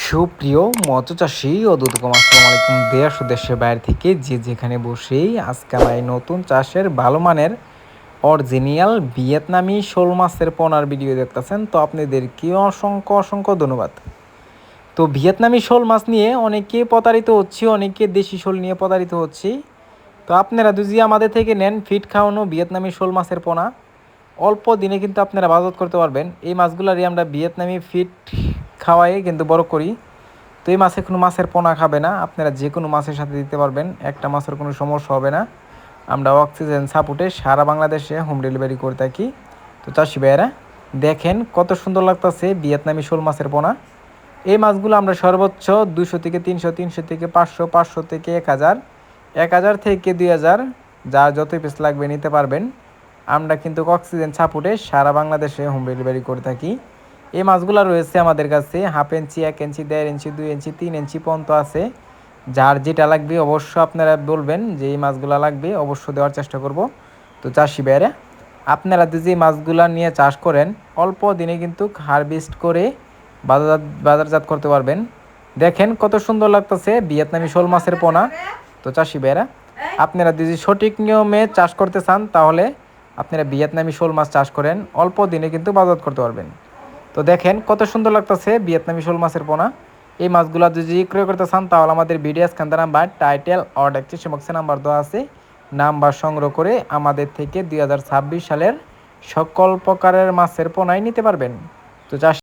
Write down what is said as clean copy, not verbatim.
সুপ্রিয় মৎস্যচাষী ও দুদকম আসসালামু আলাইকুম। দেশ ও দেশের বাইরে থেকে যে যেখানে বসেই আজকে আমার এই নতুন চাষের ভালো মানের অরিজিনাল ভিয়েতনামি শোল মাছের পোনার ভিডিও দেখতেছেন, তো আপনাদেরকে অসংখ্য অসংখ্য ধন্যবাদ। তো ভিয়েতনামি শোল মাছ নিয়ে অনেকে প্রতারিত হচ্ছে, অনেকে দেশি শোল নিয়ে প্রতারিত হচ্ছে। তো আপনারা যদি আমাদের থেকে নেন ফিট খাওয়ানো ভিয়েতনামি শোল মাছের পোনা, অল্প দিনে কিন্তু আপনারা বাজার করতে পারবেন। এই মাছগুলারই আমরা ভিয়েতনামি ফিট খাওয়াই কিন্তু বড় করি। তো এই মাছে কোনো মাছের পোনা খাবে না, আপনারা যে কোনো মাছের সাথে দিতে পারবেন, একটা মাছের কোনো সমস্যা হবে না। আমরা অক্সিজেন সাপোর্টে সারা বাংলাদেশে হোম ডেলিভারি করে থাকি। তো চাষি ভাইয়েরা দেখেন কত সুন্দর লাগতেছে ভিয়েতনামি শোল মাছের পোনা। এই মাছগুলো আমরা সর্বোচ্চ 200 থেকে 300, 300 থেকে 500, 500 থেকে 1000, 1000 থেকে 2000, যার যত পিস লাগবে নিতে পারবেন। আমরা কিন্তু অক্সিজেন সাপোর্টে সারা বাংলাদেশে হোম ডেলিভারি করে থাকি। এই মাছগুলো রয়েছে আমাদের কাছে হাফ ইঞ্চি, 1 ইঞ্চি, 1.5 ইঞ্চি, 2 ইঞ্চি, 3 ইঞ্চি পর্যন্ত আছে। যার যেটা লাগবে অবশ্য আপনারা বলবেন যে এই মাছগুলো লাগবে, অবশ্য দেওয়ার চেষ্টা করব। তো চাষি ভাইয়েরা আপনারা যদি এই মাছগুলো নিয়ে চাষ করেন অল্প দিনে কিন্তু হারভেস্ট করে বাজারজাত করতে পারবেন। দেখেন কত সুন্দর লাগতেছে ভিয়েতনামি শোল মাছের পোনা। তো চাষি ভাইয়েরা আপনারা যদি সঠিক নিয়মে চাষ করতে চান তাহলে আপনারা ভিয়েতনামি শোল মাছ চাষ করেন, অল্প দিনে কিন্তু বাজার করতে পারবেন। তো দেখেন কত সুন্দর লাগতেছে ভিয়েতনামি শোল মাছের পোনা। এই মাছগুলো যদি ক্রয় করতে চান তাহলে আমাদের video scan number, title or description বক্সে নাম্বার দেওয়া আছে, নাম্বার সংগ্রহ করে আমাদের থেকে 2026 সালের সকল প্রকারের মাছের পোনাই নিতে পারবেন। তো চাষ